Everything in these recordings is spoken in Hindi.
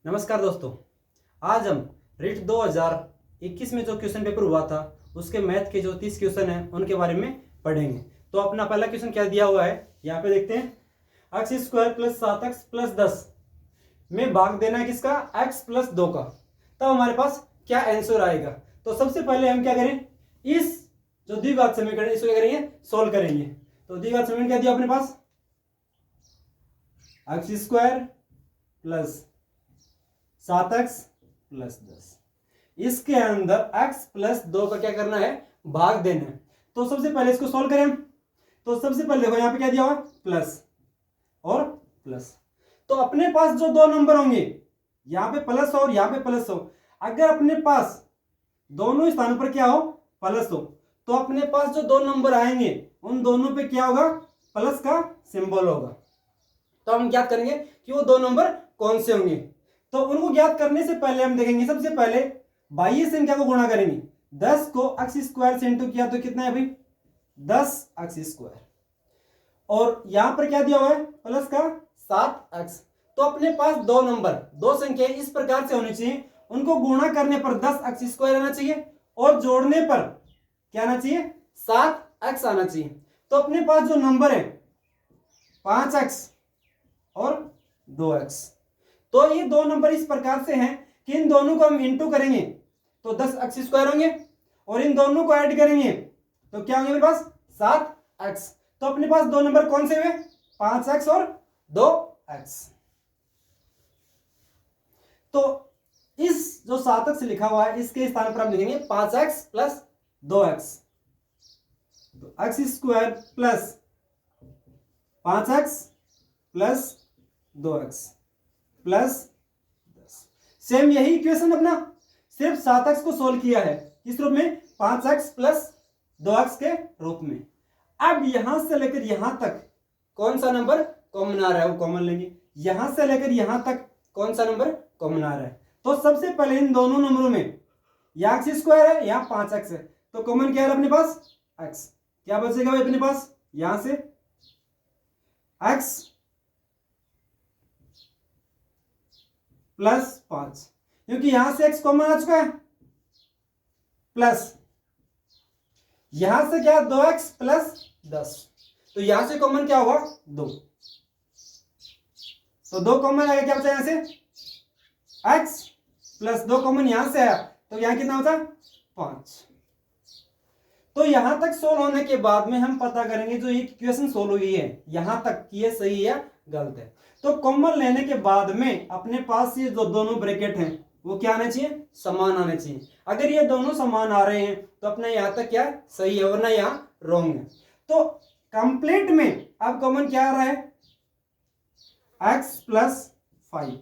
नमस्कार दोस्तों, आज हम रिट 2021 में जो क्वेश्चन पेपर हुआ था उसके मैथ के जो 30 क्वेश्चन हैं उनके बारे में पढ़ेंगे। तो अपना पहला क्वेश्चन क्या दिया हुआ है यहाँ पे देखते हैं। X square plus 7x plus 10 में भाग देना है किसका, x प्लस 2 का। तब हमारे पास क्या आंसर आएगा। तो सबसे पहले हम क्या करें, इस जो द्विघात समीकरण इसको क्या करेंगे, सोल्व करेंगे। तो द्विघात समीकरण क्या दिया अपने पास, X square plus 7x plus 10, इसके अंदर x प्लस 2 का क्या करना है, भाग देना है। तो सबसे पहले इसको सोल्व करें। तो सबसे पहले देखो यहाँ पे क्या दिया हुआ, प्लस और प्लस। तो अपने पास जो दो नंबर होंगे, यहाँ पे प्लस हो और यहाँ पे प्लस हो, अगर अपने पास दोनों स्थानों पर क्या हो, प्लस हो, तो अपने पास जो दो नंबर आएंगे उन दोनों पे क्या होगा, प्लस का सिंबल होगा। तो हम ज्ञात करेंगे कि वो दो नंबर कौन से होंगे। तो उनको ज्ञात करने से पहले हम देखेंगे, सबसे पहले बाह्य संख्या को गुणा करेंगे। 10 को एक्स स्क्वायर से इंटू किया तो कितना है भाई, 10 एक्स स्क्वायर, और यहां पर क्या दिया हुआ है, प्लस का 7x। तो अपने पास दो नंबर, दो संख्या इस प्रकार से होनी चाहिए, उनको गुणा करने पर 10 एक्स स्क्वायर आना चाहिए और जोड़ने पर क्या आना चाहिए, 7x आना चाहिए। तो अपने पास जो नंबर है 5x और 2x, तो ये दो नंबर इस प्रकार से हैं कि इन दोनों को हम इंटू करेंगे तो 10 एक्स स्क्वायर होंगे, और इन दोनों को ऐड करेंगे तो क्या होंगे मेरे पास, 7x। तो अपने पास दो नंबर कौन से हुए, 5x और 2x। तो इस जो 7x लिखा हुआ है इसके स्थान पर हम लिखेंगे 5x प्लस 2x। तो x square plus 5x plus 2x plus 10। Same यही इक्वेशन अपना, सिर्फ 7x को सोल्व किया है किस रूप में, 5x प्लस 2x के रूप में। अब यहां से लेकर यहां तक कौन सा नंबर कॉमन आ रहा है वो कॉमन लेंगे, यहां से लेकर यहां तक कौन सा नंबर कॉमन आ रहा है। तो सबसे पहले इन दोनों नंबरों में या एक्स स्क्वायर है या 5x है, तो कॉमन क्या है अपने पास, x। क्या बचेगा भाई अपने पास, यहां से x प्लस 5, क्योंकि यहां से x कॉमन आ चुका है, प्लस यहां से क्या 2x प्लस 10, तो यहां से कॉमन क्या होगा, 2। तो 2 कॉमन आएगा, क्या बचा यहां से, x प्लस 2 कॉमन यहां से आया, तो यहां कितना होता है, 5। तो यहां तक सोल्व होने के बाद में हम पता करेंगे जो ये इक्वेशन सोल्व हुई है यहां तक कि ये सही है गलत है। तो कॉमन लेने के बाद में अपने पास ये जो दोनों ब्रैकेट हैं वो क्या आने चाहिए, समान आने चाहिए। अगर ये दोनों समान आ रहे हैं तो अपने यहां तक क्या सही है, वरना यहां रॉन्ग है। तो कंप्लीट में अब कॉमन क्या आ रहा है, x प्लस 5।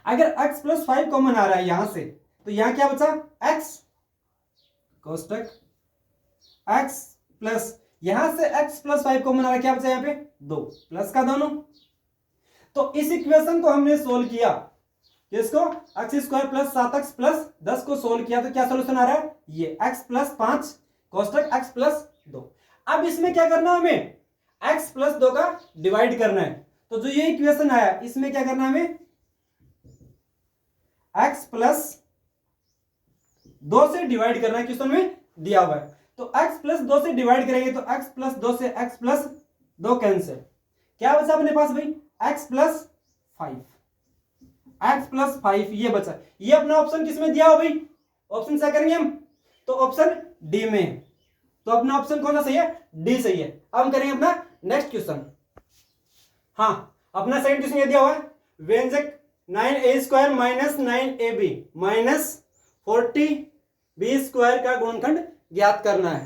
अगर x प्लस 5 कॉमन आ रहा है यहां से, तो यहां क्या बचा, x कोष्टक x प्लस, यहां से x प्लस 5 कॉमन आ रहा है, क्या बचा यहाँ पे, 2 प्लस का दोनों। तो इस इक्वेशन को हमने सोल्व किया, किसको, x square plus 7x plus 10 को सोल्व किया, तो क्या सोल्यूशन आ रहा है, ये x प्लस 5 कोष्टक x प्लस 2। अब इसमें क्या करना है हमें, x प्लस 2 का डिवाइड करना है। तो जो ये इक्वेशन आया इसमें क्या करना है हमें, x प्लस 2 से डिवाइड करना है, क्वेश्चन में दिया हुआ है। तो x प्लस 2 से डिवाइड करेंगे तो x प्लस 2 से x प्लस 2 कैंसिल, क्या बचा अपने पास भाई, x प्लस 5, x प्लस 5 ये बचा। ये अपना ऑप्शन किसमें दिया हो भाई, ऑप्शन क्या करेंगे हम, तो ऑप्शन डी में। तो अपना ऑप्शन कौन सा सही है, डी सही है। अब हम करेंगे अपना नेक्स्ट क्वेश्चन। हाँ, अपना सेकंड क्वेश्चन ये दिया हुआ है, व्यंजक 9a square minus 9ab minus 40b square का गुणनखंड ज्ञात करना है।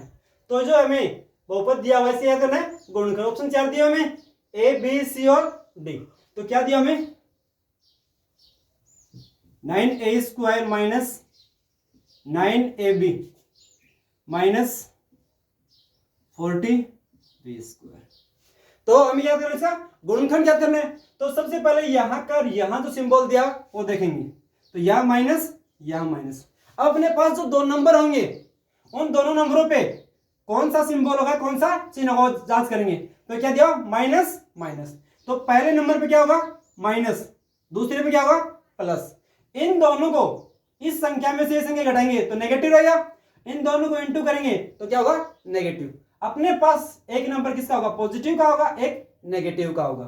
तो जो हमें बहुपद दिया हुआ है इसे क्या करना है, गुणनखंड। ऑप्शन 4 दिया हमें, ए बी सी और डी। तो क्या दिया हमें, 9a square minus 9ab minus 40b square. तो हमें याद करना है, गुणनखंड याद करना है। तो सबसे पहले यहां का यहां जो सिंबल दिया वो देखेंगे, तो यहां माइनस यहां माइनस। अब अपने पास जो दो नंबर होंगे उन दोनों नंबरों पे कौन सा सिंबल होगा, कौन सा चिन्ह होगा, जांच करेंगे। तो क्या दिया, माइनस माइनस। तो पहले नंबर पे क्या होगा, माइनस, दूसरे पे क्या होगा प्लस। इन दोनों को इस संख्या में से ये संख्या घटाएंगे तो नेगेटिव रहेगा, इन दोनों को इंटू करेंगे तो क्या होगा नेगेटिव। अपने पास एक नंबर किसका होगा पॉजिटिव का होगा, एक नेगेटिव का होगा।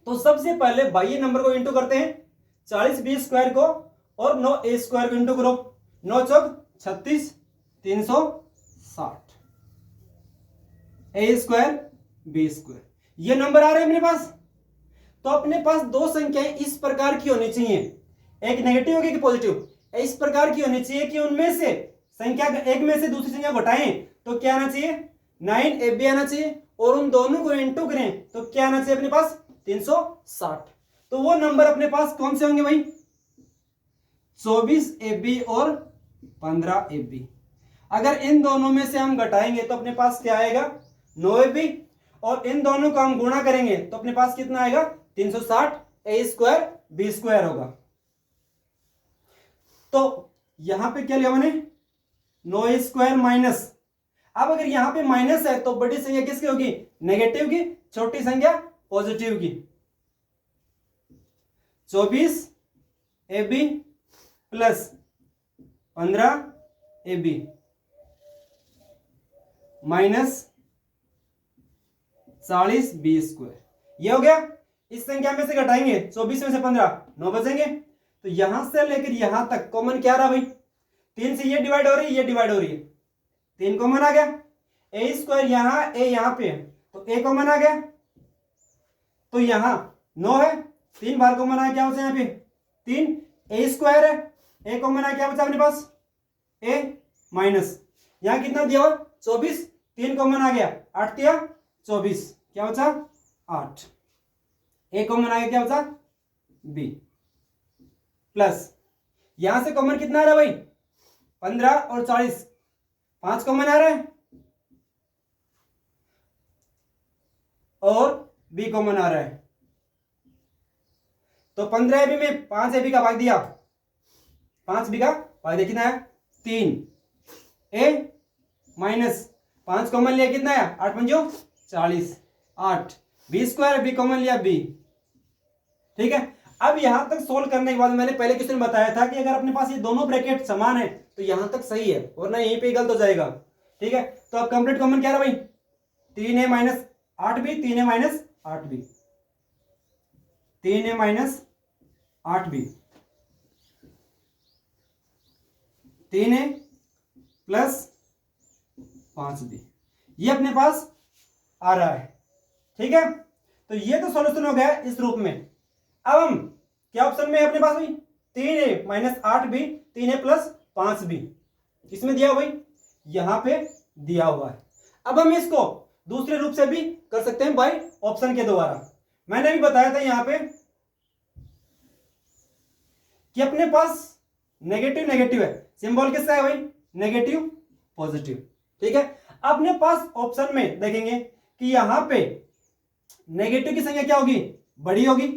तो सबसे पहले बाह्य नंबर को इंटू करते हैं, 40b स्क्वायर को और 9a स्क्वायर को इंटू करो, 9 चौक 36, 360 a स्क्वायर b स्क्वायर, ये नंबर आ रहे हैं मेरे पास। तो अपने पास दो संख्याएं इस प्रकार की होनी चाहिए, एक नेगेटिव होगी कि पॉजिटिव, इस प्रकार की होनी चाहिए कि उनमें से संख्या एक में से दूसरी संख्या घटाएं तो क्या आना चाहिए 9ab आना चाहिए, और उन दोनों को इंटू करें तो क्या आना चाहिए अपने पास 360। तो वो नंबर अपने पास कौन से होंगे भाई 24ab और 15ab। अगर इन दोनों में से हम घटाएंगे तो अपने पास क्या आएगा 9ab, और इन दोनों को हम गुणा करेंगे तो अपने पास कितना आएगा 360 a स्क्वायर b स्क्वायर होगा। तो यहां पे क्या लिया मैंने 9a स्क्वायर माइनस, अब अगर यहां पे माइनस है तो बड़ी संख्या किसकी होगी नेगेटिव की, छोटी संख्या पॉजिटिव की। 24ab plus 15ab minus 40b square, ये हो गया। इस संख्या में से घटाएंगे 24 में से 15 9 बचेंगे, तो यहां से लेकर यहां तक कॉमन क्या रहा भाई 3 से ये डिवाइड हो रही है, ये डिवाइड हो रही है, 3 कॉमन आ गया, a स्क्वायर यहां a यहां पे है तो a कॉमन आ गया, तो यहां 9 है 3 बार कॉमन आया, क्या बचा यहां पे 3, a स्क्वायर है a कॉमन आया, क्या बचा अपने पास a माइनस यहां कितना दिया हुआ 24, 3 कॉमन आ गया 8 दिया 24, क्या बचा 8, a कॉमन आ गया क्या बचा b, प्लस यहां से कॉमन कितना आ रहा है भाई 15 और 40, 5 कॉमन आ रहा है और b कॉमन आ रहा है, तो 15ab में 5ab का भाग दिया, 5b का भाग दिया कितना है 3, a माइनस 5 कॉमन लिया कितना है 8 पंजो 40, 8 b स्क्वायर b कॉमन लिया b, ठीक है। अब यहां तक सोल्व करने के बाद मैंने पहले क्वेश्चन बताया था कि अगर अपने पास ये दोनों ब्रैकेट समान है तो यहां तक सही है, वरना यहीं पे गलत हो जाएगा, ठीक है। तो अब कंप्लीट कॉमन क्या रहा भाई 3a minus 8b, 3a minus 8b, 3a minus 8b, 3a plus 5b, ये अपने पास आ रहा है, ठीक है। तो ये तो सॉल्यूशन हो गया इस रूप में। अब हम क्या ऑप्शन में है अपने पास भाई 3a minus 8b, 3a plus 5b, इसमें दिया भाई यहां पे दिया हुआ है। अब हम इसको दूसरे रूप से भी कर सकते हैं बाय ऑप्शन के द्वारा। मैंने भी बताया था यहां पे कि अपने पास नेगेटिव नेगेटिव है, सिंबल किसका है भाई नेगेटिव पॉजिटिव, ठीक है। अपने पास ऑप्शन में देखेंगे कि यहां पे नेगेटिव की संख्या क्या होगी बड़ी होगी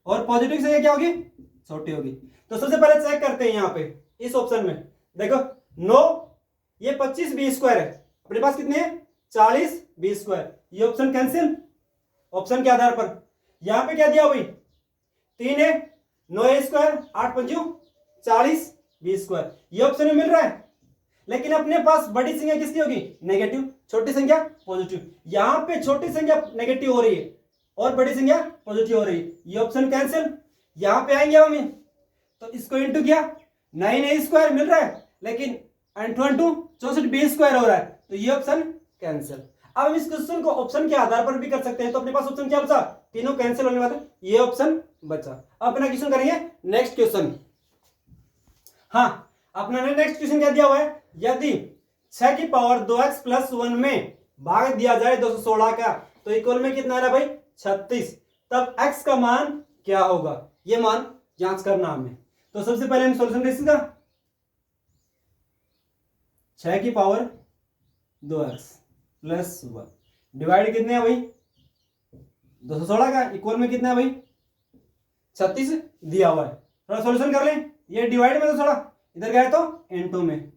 और पॉजिटिव की संख्या क्या होगी छोटी होगी। तो सबसे पहले चेक करते हैं यहां पे इस ऑप्शन में, देखो 9 ये 25b स्क्वायर है, अपने पास कितने हैं 40b स्क्वायर, ये ऑप्शन कैंसिल ऑप्शन के आधार पर। यहां पे क्या दिया हुई 3 है 9a square 8 Panju 40b square, ये ऑप्शन में मिल रहा है। लेकिन अपने पास बड़ी संख्या किसकी होगी नेगेटिव, छोटी संख्या पॉजिटिव, यहां पे छोटी संख्या नेगेटिव हो रही है और बड़ी संख्या पॉजिटिव हो रही है, ये ऑप्शन कैंसिल। यहां पे आएंगे हम तो इसको इंटू किया 9a स्क्वायर मिल रहा है, लेकिन 64b स्क्वायर हो रहा है, तो ये ऑप्शन कैंसिल। अब हम इस क्वेश्चन को ऑप्शन के आधार पर भी कर सकते हैं, तो अपने पास ऑप्शन क्या बचा तीनों कैंसिल होने वाले, ये ऑप्शन बचा। अब अपना क्वेश्चन करेंगे नेक्स्ट क्वेश्चन। हाँ अपना नेक्स्ट क्वेश्चन क्या दिया हुआ है, यदि 6 की पावर 2x प्लस 1 में भाग दिया जाए 216 का तो इक्वल में कितना आ रहा है भाई 36, तब x का मान क्या होगा, ये मान जांच करना हमें। तो सबसे पहले हम सॉल्यूशन देखें इसका, 6 की पावर 2x प्लस 1 डिवाइड कितने है भाई 216 का, इक्वल में कितना है भाई 36 दिया हुआ है। थोड़ा सॉल्यूशन कर लें, ये डिवाइड में 216 इधर गया तो n2 में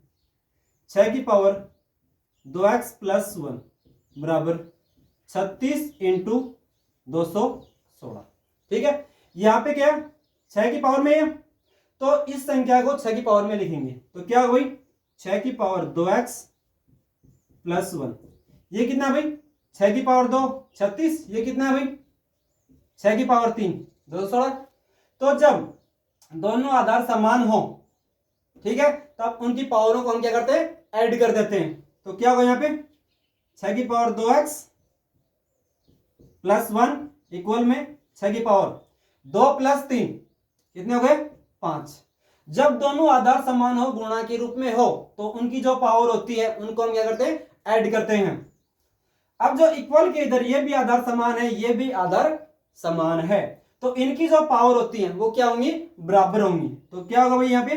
6 की पावर 2x प्लस 1 बराबर 36 इंटू 216, ठीक है। यहाँ पे क्या 6 की पावर में है, तो इस संख्या को 6 की पावर में लिखेंगे तो क्या होगा भाई 6 की पावर 2x प्लस 1। ये कितना भाई 6 की पावर 2 36। ये कितना है भाई 6 की पावर 3 216। तो जब दोनों आधार समान हो, ठीक है, तब उनकी पावरों को हम क्या करते हैं ऐड कर देते हैं। तो क्या होगा यहाँ पे 6 की पावर 2x प्लस 1 इक्वल में 6 की पावर 2 प्लस 3 कितने हो गए 5। जब दोनों आधार समान हो, गुणा के रूप में हो, तो उनकी जो पावर होती है उनको हम क्या करते हैं ऐड करते हैं। अब जो इक्वल के इधर ये भी आधार समान है, ये भी आधार समान है, तो इनकी जो पावर होती है वो क्या होंगी बराबर होंगी। तो क्या होगा भाई यहाँ पे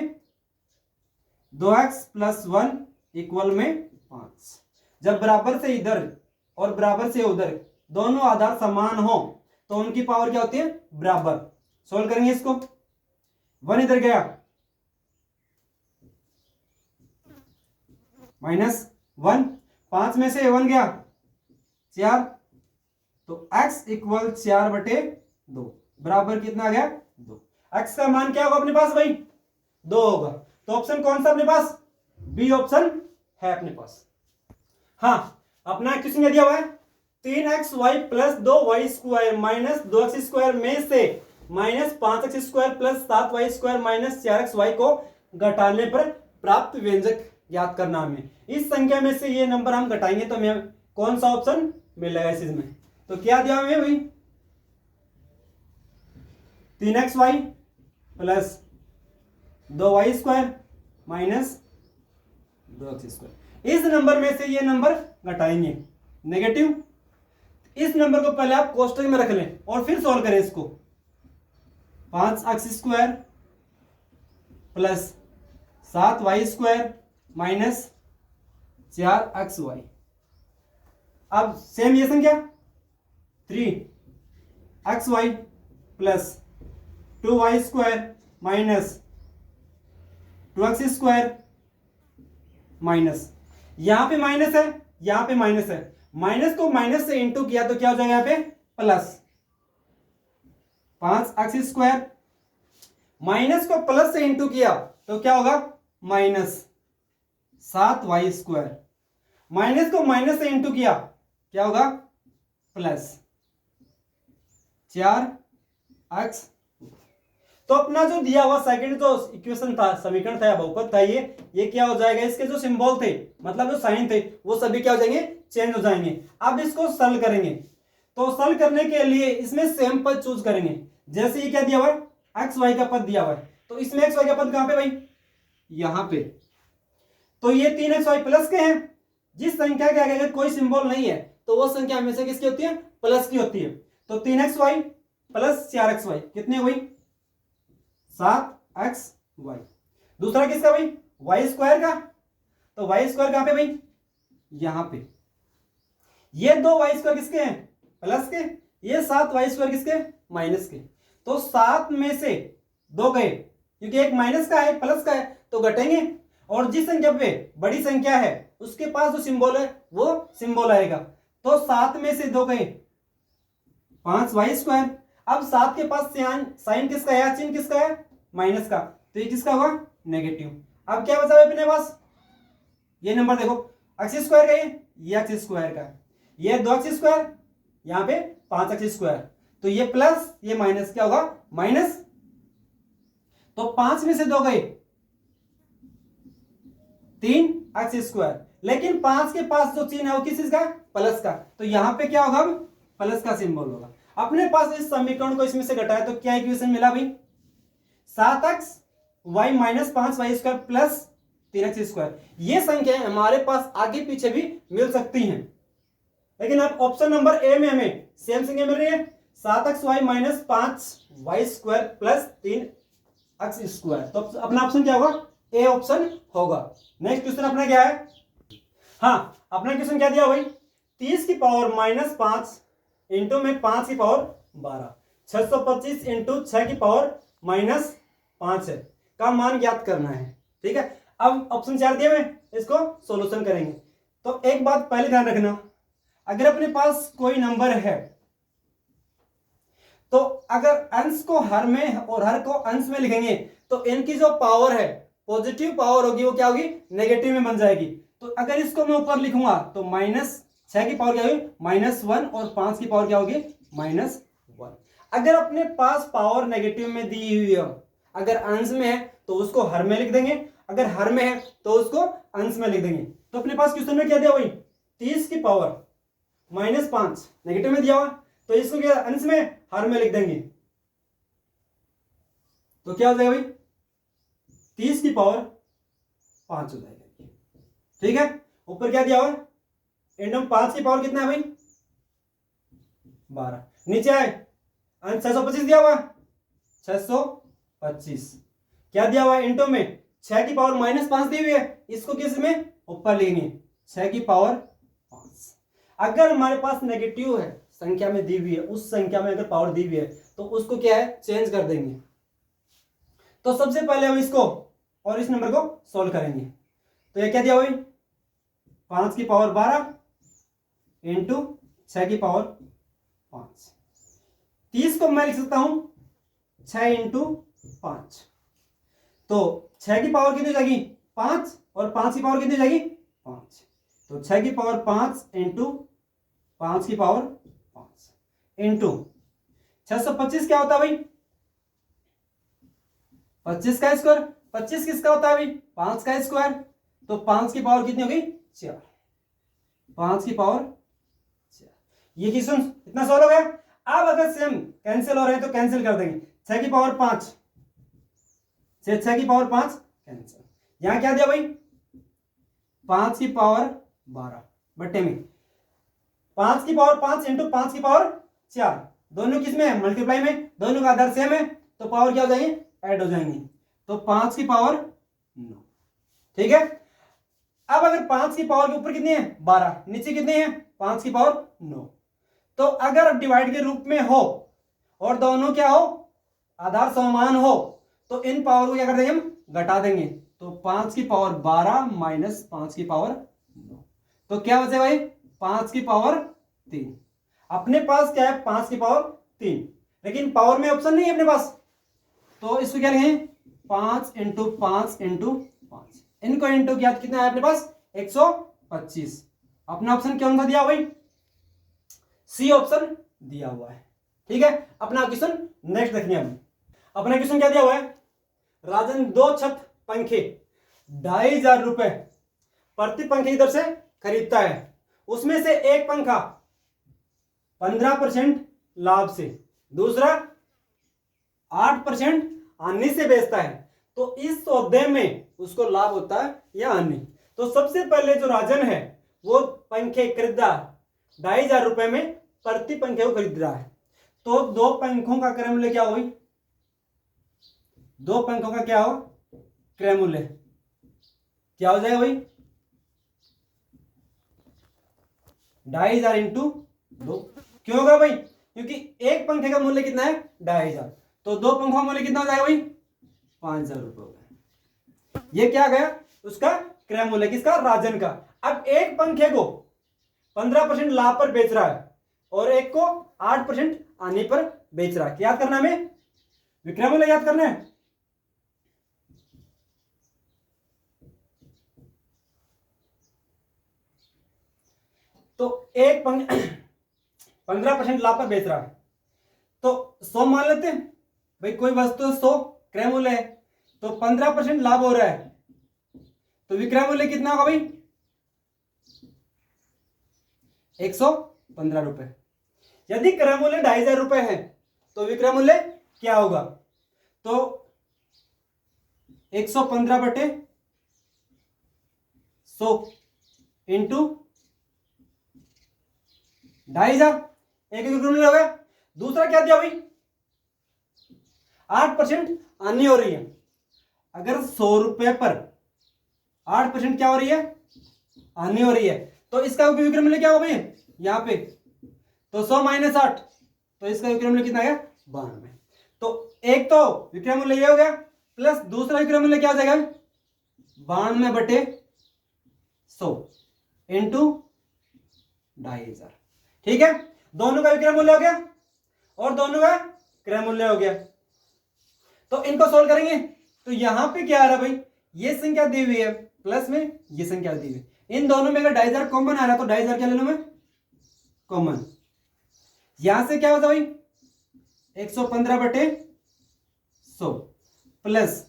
2x प्लस 1 इक्वल में 5। जब बराबर से इधर और बराबर से उधर दोनों आधार समान हो तो उनकी पावर क्या होती है बराबर। सोल्व करेंगे इसको, 1 इधर गया -1, 5 में से 1 गया 4, तो x इक्वल 4/2 बराबर कितना आ गया 2। x का मान क्या होगा अपने पास भाई 2 होगा। तो ऑप्शन कौन सा अपने पास बी ऑप्शन है अपने पास। हाँ अपना क्वेश्चन दिया हुआ है 3xy plus 2y square minus 2x square में से -5x square plus 7y square minus 4xy को घटाने पर प्राप्त व्यंजक याद करना हमें। इस संख्या में से ये नंबर हम घटाएंगे तो हमें कौन सा ऑप्शन मिलेगा इस में। तो क्या दिया हुआ है भाई 3xy plus 2y square minus 2x square. इस नंबर में से ये नंबर घटाएंगे नेगेटिव। इस नंबर को पहले आप कोष्टक में रख लें और फिर सॉल्व करें इसको। 5x square plus 7y square minus 4xy। अब सेम ये संख्या 3xy plus 2y square minus 2x square minus, यहां पे माइनस है यहां पे माइनस है, माइनस को माइनस से इंटू किया तो क्या हो जाएगा यहां पे प्लस 5x स्क्वायर, माइनस को प्लस से इंटू किया तो क्या होगा माइनस 7y स्क्वायर, माइनस को माइनस से इंटू किया क्या होगा प्लस 4x। तो अपना जो दिया हुआ सेकंड जो इक्वेशन था समीकरण था बहुपद था ये क्या हो जाएगा, इसके जो सिंबल थे मतलब जो साइन थे वो सभी क्या हो जाएंगे चेंज हो जाएंगे। अब इसको सॉल्व करेंगे तो सॉल्व करने के लिए इसमें सेम पद चूज करेंगे। जैसे ये क्या दिया हुआ है एक्स वाई का पद दिया हुआ है, तो इसमें एक्स वाई का पद कहां पे भाई यहां पे, तो ये 3xy प्लस के हैं। जिस संख्या के आगे अगर कोई सिंबल नहीं है तो वो संख्या हमेशा किसकी होती है प्लस की होती है। तो 3xy प्लस 4xy कितने हुई 7xy। दूसरा किसका भाई वाई स्क्वायर का, तो वाई स्क्वायर कहां पे भाई यहां पे। ये 2y स्क्वायर किसके हैं प्लस के, ये 7y स्क्वायर किसके माइनस के। तो 7 में से 2 गए क्योंकि एक माइनस का है प्लस का है तो घटेंगे, और जिस संख्या पे बड़ी संख्या है उसके पास जो सिंबल है वो सिंबल आएगा। तो 7 में से 2 गए 5y स्क्वायर। अब 7 के पास साइन किसका है चिन्ह किसका है माइनस का, तो ये किसका होगा नेगेटिव। अब क्या बचा है अपने पास ये नंबर देखो एक्स स्क्वायर का ये एक्स स्क्वायर का, ये 2x स्क्वायर यहां पे 5x स्क्वायर, तो ये प्लस ये माइनस क्या होगा माइनस। तो 5 में से 2 गए 3x स्क्वायर, लेकिन 5 के पास जो चिन्ह है वो किस चीज का प्लस का, तो यहां पे क्या होगा प्लस का सिंबल होगा। अपने पास इस समीकरण को इसमें से घटाया तो क्या इक्वेशन मिला भाई 7xy minus 5y square plus 3x square. ये संख्या हमारे पास आगे पीछे भी मिल सकती हैं, लेकिन अब ऑप्शन नंबर ए में हमें सेम संख्या मिल रही है 7xy minus 5y square plus 3x square. तो अपना ऑप्शन क्या होगा ए ऑप्शन होगा। नेक्स्ट क्वेश्चन अपना क्या है, हाँ अपना क्वेश्चन क्या दिया भाई 30 की पावर माइनस 5 इंटू में 5 की पावर 12, 625 इंटू 6 की पावर माइनस 5 है का मान ज्ञात करना है। ठीक है, अब ऑप्शन 4 दिए हुए इसको सॉल्यूशन करेंगे। तो एक बात पहले ध्यान रखना, अगर अपने पास कोई नंबर है तो अगर अंश को हर में और हर को अंश में लिखेंगे तो इनकी जो पावर है, पॉजिटिव पावर होगी, वो क्या होगी, नेगेटिव में बन जाएगी। तो अगर इसको मैं ऊपर लिखूंगा तो -6 की पावर क्या होगी, -1, और 5 की पावर क्या होगी, -1। अगर अपने पास पावर नेगेटिव में दी हुई है, अगर अंश में है तो उसको हर में लिख देंगे, अगर हर में है तो उसको अंश में लिख देंगे। तो अपने पास क्वेश्चन में क्या दिया भाई, 30 की पावर -5 नेगेटिव में दिया हुआ, तो इसको क्या अंश में हर में लिख देंगे, तो क्या हो जाएगा भाई, 30 की पावर 5 हो जाएगा। ठीक है, ऊपर क्या दिया हुआ, इंटू 5 की पावर कितना है भाई, 12। नीचे आए, अंश 625 दिया हुआ, 625 क्या दिया हुआ है, इंटू में 6 की पावर -5 दी हुई है, इसको किस में ऊपर लेंगे, 6 की पावर 5। अगर हमारे पास नेगेटिव है, संख्या में दी हुई है, उस संख्या में अगर पावर दी हुई है तो उसको क्या है, चेंज कर देंगे। तो सबसे पहले हम इसको और इस नंबर को सॉल्व करेंगे। तो ये क्या दिया हुआ, 5 की पावर 12 इंटू 6 की पावर 5। 30 को मैं लिख सकता हूं 6 इंटू 5। तो 6 की पावर कितनी हो जाएगी, 5, और 5 की पावर कितनी हो जाएगी, 5। तो 6 की पावर 5 इंटू 5 की पावर 5 इंटू 625 क्या होता है भाई, 25 का स्क्वायर। 25 किसका होता है भाई, 5 का स्क्वायर। तो 5 की पावर कितनी होगी, 4। 5 की पावर 4। ये क्वेश्चन इतना सॉल्व हो गया। अब अगर सेम कैंसिल हो रहे हैं तो कैंसिल कर देंगे, 6 की पावर 5 से 6 की पावर 5 कैंसिल। यहां क्या दिया भाई, 5 की पावर 12 बट्टे में 5 की पावर 5 इंटू 5 की पावर 4, दोनों किसमें है, मल्टीप्लाई में, दोनों का आधार सेम है, तो पावर क्या हो जाएंगे, ऐड हो जाएंगे। तो 5 की पावर 9। ठीक है, अब अगर 5 की पावर के ऊपर कितनी है, 12, नीचे कितनी है, 5 की पावर 9। तो अगर डिवाइड के रूप में हो और दोनों क्या हो, आधार समान हो, तो इन पावर को क्या कर देंगे, हम घटा देंगे। तो 5 की पावर 12 माइनस 5 की पावर 9, तो क्या बचे भाई, 5 की पावर 3। अपने पास क्या है, 5 की पावर 3, लेकिन पावर में ऑप्शन नहीं है अपने पास, तो इसको क्या लिखें, 5 इंटू 5 इंटू 5। इनको इंटू किया कितना है अपने पास, 125। अपना ऑप्शन कौन सा दिया भाई, सी ऑप्शन दिया हुआ है। ठीक है, अपना क्वेश्चन नेक्स्ट देखिए। हम अपना क्वेश्चन क्या दिया हुआ है, राजन 2 छत पंखे 2500 रुपए प्रति पंखे की दर से खरीदता है, उसमें से एक पंखा 15% लाभ से, दूसरा 8% हानि से बेचता है, तो इस सौदे में उसको लाभ होता है या हानि। तो सबसे पहले जो राजन है वो पंखे खरीदा 2500 रुपए में, प्रति पंखे को खरीद रहा है। तो 2 पंखों का क्रय मूल्य क्या हो, 2 पंखों का क्या हो, क्रय मूल्य क्या हो जाएगा भाई, 2500 इंटू 2। क्यों होगा भाई, क्योंकि एक पंखे का मूल्य कितना है, 2500, तो 2 पंखों का मूल्य कितना हो जाएगा भाई, 5000 रुपए हो गया। ये क्या गया, उसका क्रय मूल्य, किसका, राजन का। अब एक पंखे को 15% लाभ पर बेच रहा है और एक को 8% आने पर बेच रहा है। क्या याद करना हमें, विक्रय मूल्य याद करना है। तो एक 15% लाभ पर बेच रहा है, तो 100 मान लेते हैं भाई, कोई वस्तु 100 क्रय मूल्य है, तो 15% लाभ हो रहा है, तो विक्रय मूल्य कितना होगा भाई, 115 रुपए। यदि क्रय मूल्य 2500 रुपए है तो विक्रय मूल्य क्या होगा, तो 115 बटे 100 इंटू 2500, एक विक्रय मूल्य हो गया। दूसरा क्या दिया भाई, 8% हानि हो रही है। अगर 100 रुपए पर 8% क्या हो रही है, हानि हो रही है, तो इसका विक्रय मूल्य क्या होगा भाई, यहां पे तो 100 माइनस 8, तो इसका विक्रय मूल्य कितना गया, 92। तो एक तो विक्रय मूल्य ये हो गया, प्लस दूसरा विक्रय मूल्य क्या हो जाएगा, 92 बटे 100 इंटू 2500। ठीक है, दोनों का विक्रय मूल्य हो गया और दोनों का क्रय मूल्य हो गया। तो इनको सोल्व करेंगे तो यहां पे क्या आ रहा है भाई, ये संख्या दी हुई है प्लस में ये संख्या दी हुई है, इन दोनों में अगर डाइजर कॉमन आ रहा है तो डाइजर क्या ले लूं मैं, कॉमन। यहां से क्या होता भाई 115/100 प्लस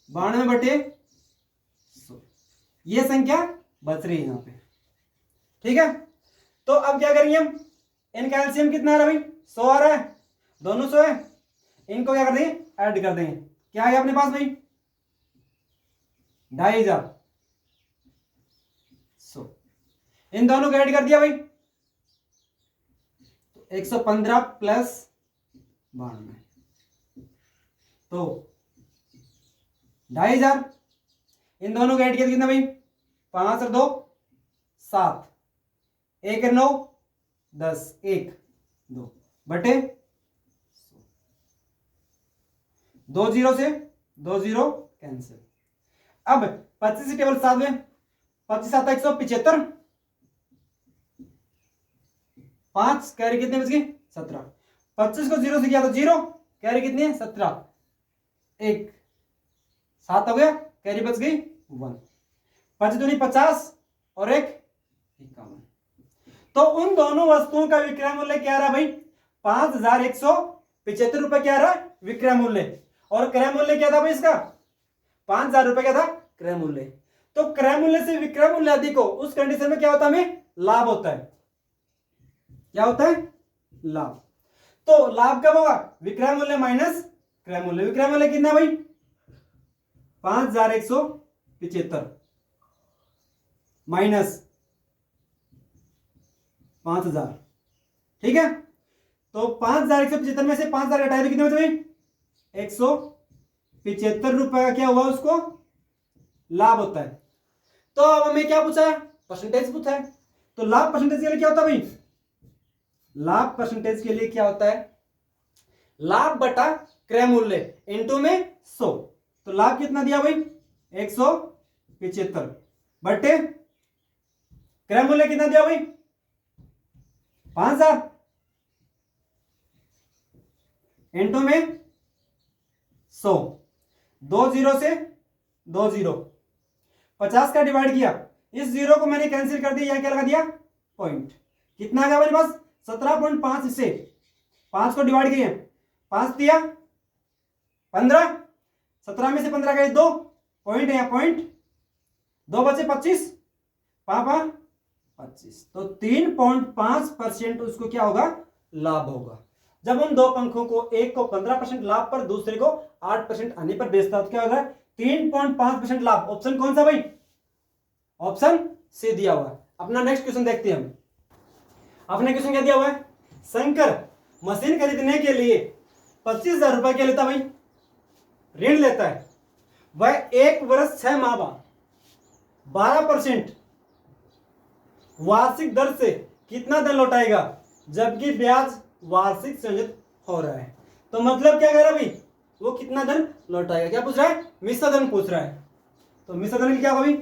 92/100, ये संख्या बच रही है यहां पे। ठीक है, तो अब क्या करेंगे हम, इनका एलसीएम कितना आ रहा है भाई 100 आ रहा है, दोनों 100 है, इनको क्या कर देंगे ऐड कर देंगे, क्या आ गया अपने पास भाई 2500, इन दोनों को ऐड कर दिया भाई, तो 115 प्लस 92, तो 2500, इन दोनों को ऐड किया कितना भाई 5 और 2 7, 1 और 9 10, 1 2 बटे 2 0 से 2 0 कैंसिल। अब 25 से टेबल 7 में 25 7 175, 5 कैरी कितने बच गई 17, 25 को 0 से किया तो 0, कैरी कितनी है 17, 1 7 हो गया, कैरी बच गई 1, 5 दूनी 50 और 1 51। तो उन दोनों वस्तुओं का विक्रय मूल्य क्या रहा भाई 5175 रुपए क्या रहा विक्रय मूल्य, और क्रय मूल्य क्या था भाई इसका 5000 रुपए क्या था क्रय मूल्य। तो क्रय मूल्य से विक्रय मूल्य अधिक हो उस कंडीशन में क्या होता है हमें लाभ होता है, क्या होता है लाभ। तो लाभ कब होगा विक्रय मूल्य माइनस क्रय मूल्य, विक्रय मूल्य कितना भाई 5175 माइनस 5000, ठीक है। तो 5175 में से 5000 घटाए तो कितने बचे भाई 175 रुपए का क्या हुआ उसको लाभ होता है। तो अब हमें क्या पूछा है परसेंटेज पूछा है, तो लाभ परसेंटेज के लिए क्या होता है भाई, लाभ परसेंटेज के लिए क्या होता है लाभ बटा क्रय मूल्य इनटू में 100, तो लाभ कितना दिया भाई 175 बटे क्रय मूल्य कितना दिया भाई 5000 इनटू में 100, 2 0 से 2 0, 50 का डिवाइड किया, इस जीरो को मैंने कैंसिल कर दिया, यहां क्या लगा दिया पॉइंट, कितना आ गया मेरे पास 17.5 से 5 को डिवाइड किए 5 दिया 15, 17 में से 15 गए 2 पॉइंट है, यहां पॉइंट 2 बचे 25 पापा 25, तो 3.5% उसको क्या होगा लाभ होगा। जब उन दो पंखों को एक को 15% लाभ पर दूसरे को 8% आने पर बेचता तो क्या होगा 3.5% लाभ। ऑप्शन कौन सा भाई ऑप्शन सी दिया हुआ है। अपना नेक्स्ट क्वेश्चन देखते हैं हम, अपने क्वेश्चन क्या दिया हुआ है शंकर मशीन खरीदने के लिए 25,000 रुपए क्या लेता भाई ऋण लेता है, वह 1 वर्ष 6 माह बाद 12% वार्षिक दर से कितना धन लौटाएगा जबकि ब्याज वार्षिक संचित हो रहा है। तो मतलब क्या कह रहा है भाई वो कितना धन लौटाएगा, क्या पूछ रहा है मिश्र धन पूछ रहा है। तो मिश्र धन क्या होगा भाई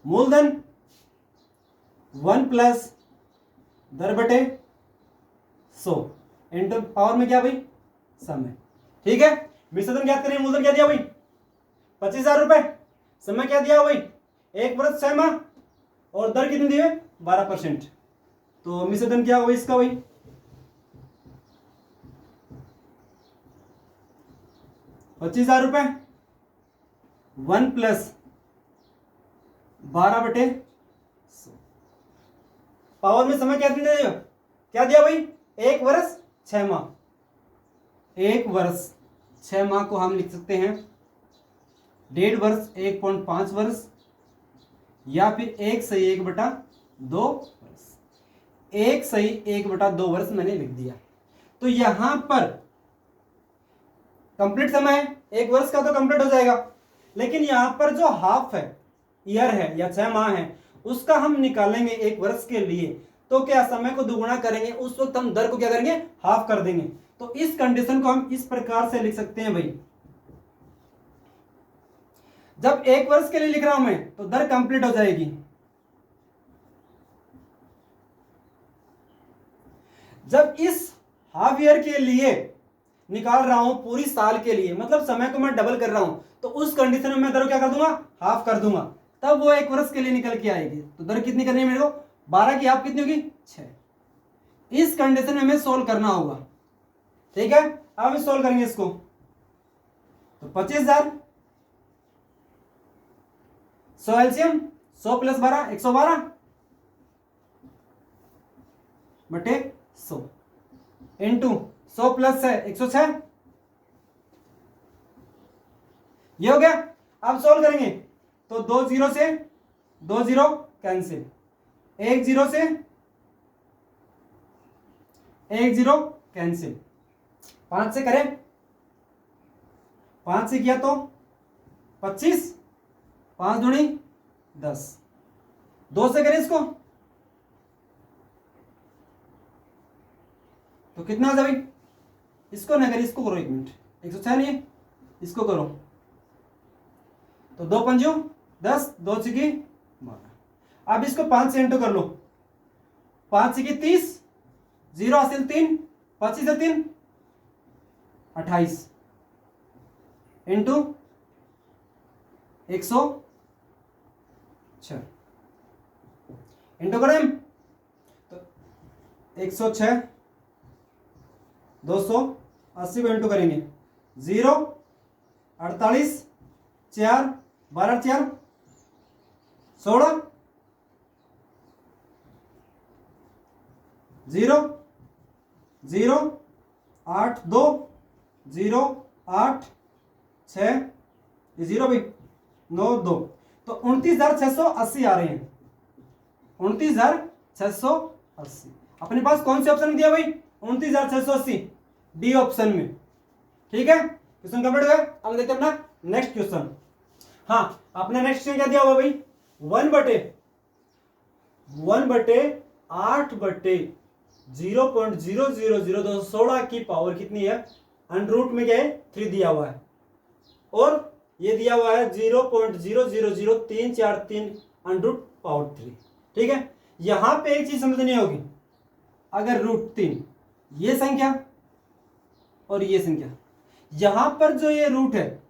मूलधन 1 प्लस दर बटे 100 इंटू पावर में क्या भाई समय, ठीक है। मिश्र धन ज्ञात करिए, मूलधन क्या दिया भाई 25,000 रुपए, समय क्या दिया भाई 1 वर्ष 6 माह और दर कितनी दी है 12%। तो मिश्र धन क्या होगा इसका भाई 25,000 रुपए 1 प्लस 12/100 पावर में समय क्या दिया, क्या दिया भाई 1 वर्ष 6 माह, 1 वर्ष 6 माह को हम लिख सकते हैं 1.5 वर्ष 1.5 वर्ष या फिर 1/1/2 वर्ष, 1/1/2 वर्ष मैंने लिख दिया। तो यहां पर कंप्लीट समय है 1 वर्ष का तो कंप्लीट हो जाएगा, लेकिन यहां पर जो हाफ है ईयर है या 6 माह है उसका हम निकालेंगे 1 वर्ष के लिए, तो क्या समय को दुगुना करेंगे उस वक्त हम दर को क्या करेंगे हाफ कर देंगे। तो इस कंडीशन को हम इस प्रकार से लिख सकते हैं भाई, जब 1 वर्ष के लिए लिख रहा हूं मैं तो दर कंप्लीट हो जाएगी जब इस हाफ ईयर के लिए निकाल रहा हूं, पूरी साल के लिए, मतलब समय को मैं डबल कर रहा हूं, तो उस कंडीशन में मैं दर क्या कर दूंगा, हाफ कर दूंगा, तब वो 1 वर्ष के लिए निकल के आएगी। तो दर कितनी करनी है मेरे को, 12 की हाफ कितनी होगी, 6। इस कंडीशन में हमें सोल्व करना होगा, ठीक है। अब हम सोल्व करेंगे इसको, तो 25,000, 100 एलसीएम, 100 + 12 112 बटे 100 इंटू 100 + 6 106, ये हो गया। अब सोल्व करेंगे तो 2 0 से 2 0 कैंसिल, 1 0 से 1 0 कैंसिल, 5 से करें, 5 से किया तो 25, 5 दूनी 10, 2 से करें इसको तो कितना आ जाए भाई, इसको ना करें, इसको करो 1 मिनट, 106 नहीं है, इसको करो तो 2 पंजो 10, 2 छकी 12। अब इसको 5 से इंटू कर लो, 5 छकी 30, 0 हासिल 3, 25 से 3 28 इंटू 106 इंटू करें तो 106, 280 को इंटू करेंगे, 0 48 4 12 4 16 0 0 8 2 0 8 6 0 भी 9 2, तो 29,680 आ रहे हैं, 29,680। अपने पास कौन से ऑप्शन दिया भाई, 29,680, डी ऑप्शन में, ठीक है। क्वेश्चन कंप्लीट हो गया। अब देखते हैं अपना नेक्स्ट क्वेश्चन। हाँ, अपना नेक्स्ट क्वेश्चन क्या दिया हुआ भाई, 1/8/0.000216 की पावर कितनी है, अंडर में क्या है 3 दिया हुआ है, और ये दिया हुआ है 0.000343 अंडर पावर 3, ठीक है। यहां पे एक चीज समझनी होगी, अगर √3 ये संख्या और ये संख्या, यहां पर जो ये रूट है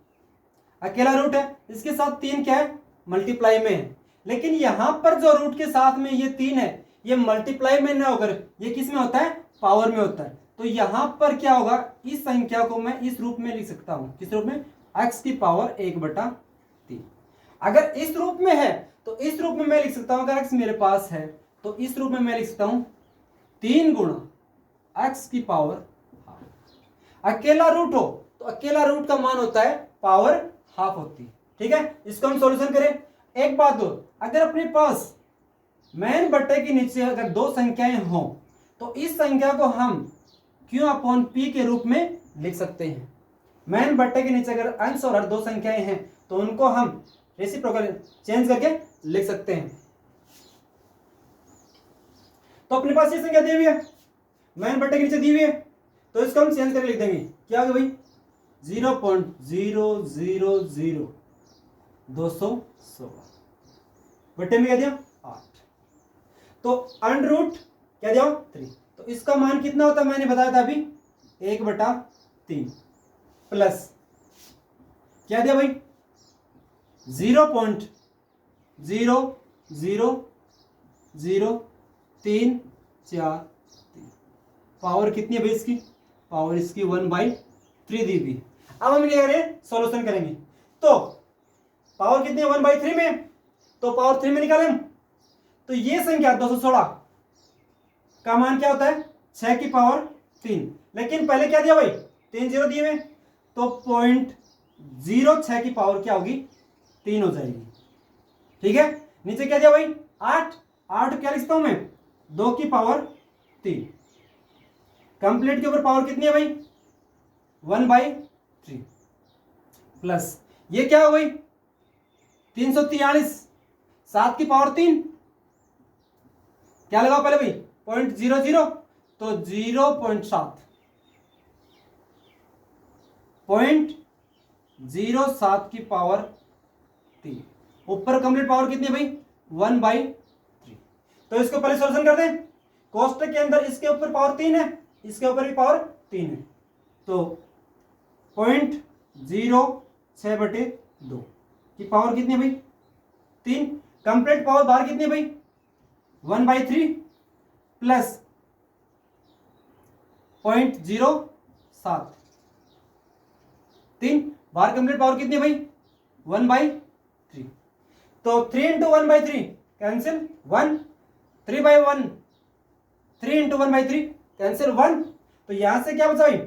अकेला रूट है, इसके साथ 3 क्या है, मल्टीप्लाई में है, लेकिन यहां पर जो रूट के साथ में ये 3 है, ये मल्टीप्लाई में ना होकर ये किस में होता है, पावर में होता है। तो यहां पर क्या होगा, इस संख्या को मैं इस रूप में लिख सकता हूं, किस रूप में, x की पावर 1/3। अगर इस रूप में है तो इस रूप में मैं लिख सकता हूं, अगर x मेरे पास है तो इस रूप में मैं लिख सकता हूं 3 गुणा x की पावर हाफ। अकेला रूट हो तो अकेला रूट का मान होता है पावर हाफ होती है, ठीक है। इसको हम सॉल्यूशन करें। एक बात हो, अगर अपने पास मैन बट्टे के नीचे अगर 2 संख्याएं हो तो इस संख्या को हम Q/P के रूप में लिख सकते हैं। मैन बट्टे के नीचे अगर अंश और हर 2 संख्याएं हैं तो उनको हम रेसिप्रोकल चेंज करके लिख सकते हैं। तो अपने पास ये संख्या दी हुई है, मैन बट्टे के नीचे दी हुई है, तो इसको हम चेंज करके लिख देंगे, क्या होगा भाई 0.000216 बट्टे में क्या दिया 8, तो अंडर रूट क्या दिया 3, तो इसका मान कितना होता है, मैंने बताया था अभी 1/3 प्लस क्या दिया भाई 0.000343, पावर कितनी है भाई इसकी, पावर इसकी 1/3 दी हुई। अब हम क्या करें, सॉल्यूशन करेंगे, तो पावर कितनी है 1/3 में, तो पावर 3 में निकालें, तो ये संख्या 216 का मान क्या होता है 6 की पावर 3, लेकिन पहले क्या दिया भाई 3 0 दिए हुए, तो 0.06 की पावर क्या होगी 3 हो जाएगी, ठीक है। नीचे क्या दिया भाई 8 क्या लिखता हूं मैं 2 की पावर 3, कंप्लीट के ऊपर पावर कितनी है भाई 1/3 प्लस ये क्या हो गई 343, 7 की पावर 3, क्या लगाओ पहले भाई 0.00, तो 0.07 की पावर 3, ऊपर कंप्लीट पावर कितनी है भाई 1/3। तो इसको पहले सॉल्यूशन कर दें, कोष्टक के अंदर इसके ऊपर पावर 3 है, इसके ऊपर भी पावर 3 है, तो 0.06/2 की पावर कितनी है भाई 3। कंप्लीट पावर बाहर कितनी है भाई 1/3 प्लस 0.07 3 बाहर कंप्लीट पावर कितनी है भाई 1/3। तो 3 इंटू 1/3 कैंसिल 1, 3/1 3 इंटू 1/3 कैंसिल 1। तो यहां से क्या बचा भाई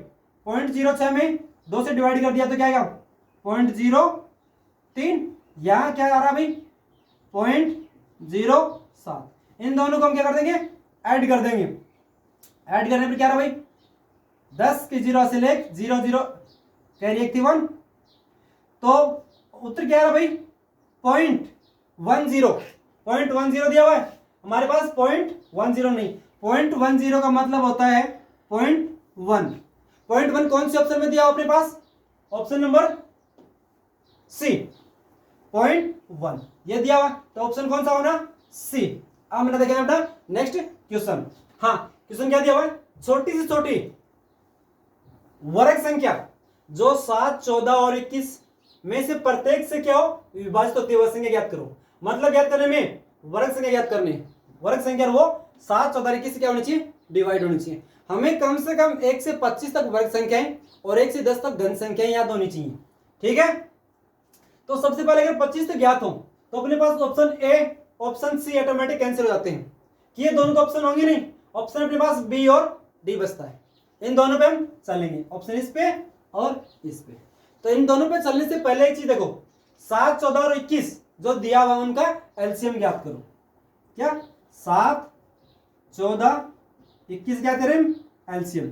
0.06 में 2 से डिवाइड कर दिया तो क्या आएगा 0.03। यहां क्या आ रहा भाई 0.07। इन दोनों को हम क्या कर देंगे ऐड कर देंगे। ऐड करने पर क्या रहा भाई 10 की 0 से लेकर 0 0 कैरी 1 थी 1, तो उत्तर क्या रहा भाई 0.10 दिया हुआ है हमारे पास 0.10 नहीं, 0.10 का मतलब होता है 0.1। 0.1 कौन से ऑप्शन में दिया अपने पास ऑप्शन नंबर सी 0.1 ये दिया हुआ, तो ऑप्शन कौन सा होना सी। अब मैंने देखा बेटा नेक्स्ट क्वेश्चन। हाँ क्वेश्चन क्या दिया हुआ है छोटी से छोटी वर्ग संख्या जो 7, 14 और 21 में से प्रत्येक से क्या हो विभाजित होती है वह संख्या ज्ञात करो। मतलब ज्ञात करने में वर्ग संख्या ज्ञात करनी है, वर्ग संख्या वो 7, 14 और 21 से क्या होनी चाहिए डिवाइड होनी चाहिए। हमें कम से कम 1 से 25 तक वर्ग संख्याएं और 1 से 10 तक घन संख्याएं याद होनी चाहिए, ठीक है। तो सबसे पहले अगर 25 तक ज्ञात हो तो अपने पास option A option C automatic cancel हो जाते हैं कि ये दोनों तो ऑप्शन होंगे नहीं, ऑप्शन अपने पास बी और डी बचता है। इन दोनों पे हम चलेंगे, ऑप्शन इस पे और इस पे। तो इन दोनों पे चलने से पहले एक चीज देखो 7, 14 और 21 जो दिया हुआ उनका एलसीएम ज्ञात करो। क्या 7, 14, 21 क्या करें एलसीएम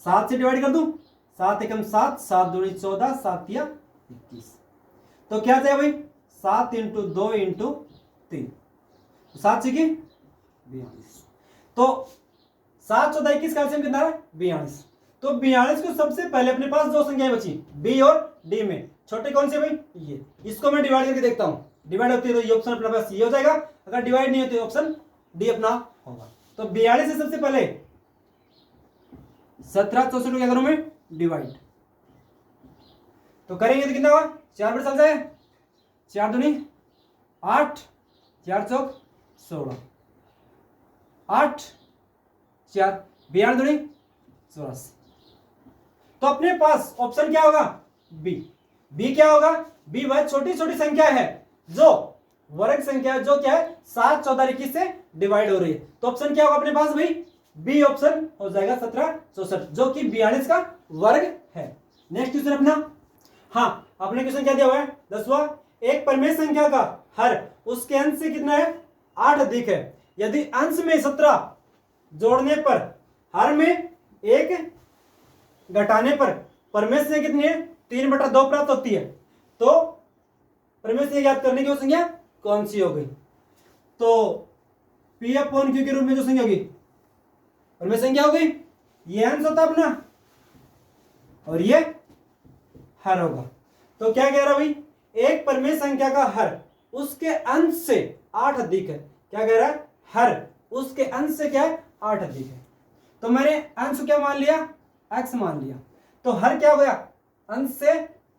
7 से डिवाइड कर दूं 7 एकम 7, 7 दूनी 14, 7 या 21। तो क्या चाहिए भाई 7 इंटू 2 इंटू 3 7 से 42। तो 7, 14, 21 का एलसीएम कितना है 42। तो 42 को सबसे पहले अपने पास दो संख्याएं बची बी और डी में, छोटे कौन से भाई ये, इसको मैं डिवाइड करके देखता हूं। डिवाइड होती है तो ये ऑप्शन अपने पास ये हो जाएगा, अगर डिवाइड नहीं होती ऑप्शन डी अपना होगा। तो 42 से सबसे पहले 17, 64 को क्या करूं मैं डिवाइड, तो करेंगे तो कितना हुआ 4 पर चल जाए 4 दूनी 8, 4 चौक 16, 8 4 42 दूनी 84। तो अपने पास ऑप्शन क्या होगा बी। बी क्या होगा बी वह छोटी छोटी संख्या है जो वर्ग संख्या जो क्या है 7, 14, 21 से डिवाइड हो रही है। तो ऑप्शन क्या होगा अपने पास भाई बी ऑप्शन हो जाएगा 17, 64 जो कि 42 का वर्ग है। नेक्स्ट क्वेश्चन अपना। हाँ अपने क्वेश्चन क्या दिया हुआ है 10वां, एक परिमेय संख्या का हर उसके अंश से कितना है 8 अधिक है, यदि अंश में 17 जोड़ने पर हर में 1 घटाने पर परिमेय संख्या कितनी है 3/2 प्राप्त होती है। तो परिमेय संख्या ज्ञात करने की वो संख्या कौन सी हो गई, तो P/Q के रूप में जो संख्या होगी परिमेय संख्या हो गई, ये अंश होता अपना और ये हर होगा। तो क्या कह रहा भाई एक परिमेय संख्या का हर उसके अंश से 8 अधिक है। क्या कह रहा है हर उसके अंश से क्या है 8 अधिक है। तो मैंने अंश क्या मान लिया x मान लिया, तो हर क्या हो गया अंश से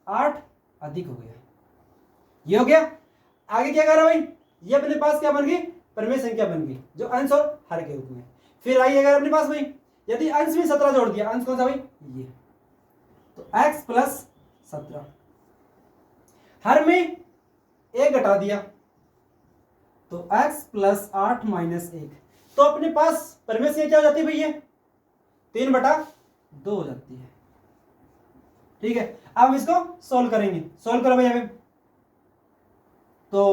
8 अधिक हो गया, ये हो गया। आगे क्या कर रहा भाई ये अपने पास क्या बन गई परिमेय संख्या बन गई जो अंश और हर के रूप में। फिर आइए अगर अपने पास भाई यदि अंश में 17 जोड़ दिया, अंश कौन सा भाई ये, तो x प्लस 17, हर में 1 घटा दिया तो x प्लस 8 माइनस 1, तो अपने पास परिमेय संख्या क्या हो जाती है भाई ये 3/2 हो जाती है, ठीक है। अब इसको सोल्व करेंगे, सोल्व करो भाई अभी। तो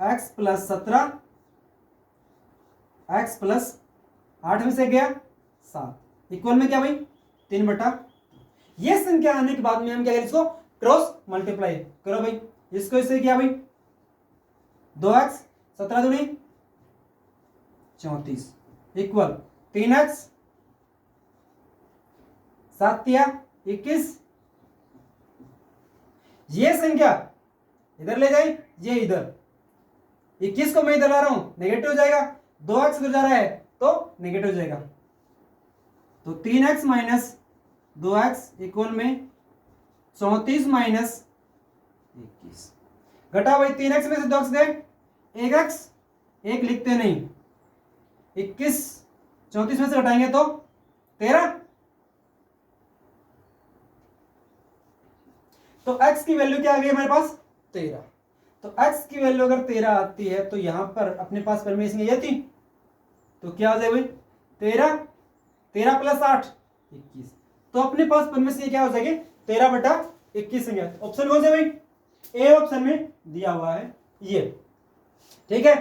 x प्लस 17 x प्लस 8 में से गया 7 इक्वल में क्या भाई 3/2। ये संख्या आने के बाद में हम क्या करें इसको क्रॉस मल्टीप्लाई करो भाई, इसको इससे किया भाई 2x 17 दूनी 34 इक्वल 3x 7 या 21। ये संख्या इधर ले जाए, ये इधर 21 को मैं इधर ला रहा हूं नेगेटिव हो जाएगा, 2x इधर जा रहा है तो नेगेटिव हो जाएगा। तो 3x माइनस 2x इक्वल में 34 माइनस 21। घटा भाई, 3x में से 2x गए, 1x, 1 लिखते नहीं, 21 34 में से घटाएंगे तो 13। तो x की वैल्यू क्या आ गई हमारे पास? 13। तो x की वैल्यू अगर 13 आती है तो यहां पर अपने पास परमेशन ये थी, तो क्या आ जाए भाई? 13, 13 प्लस 8 21। तो अपने पास परमेशन ये क्या हो जाएगी? 13/21 संख्या। ऑप्शन कौन से भाई? ए ऑप्शन में दिया हुआ है ये। ठीक है।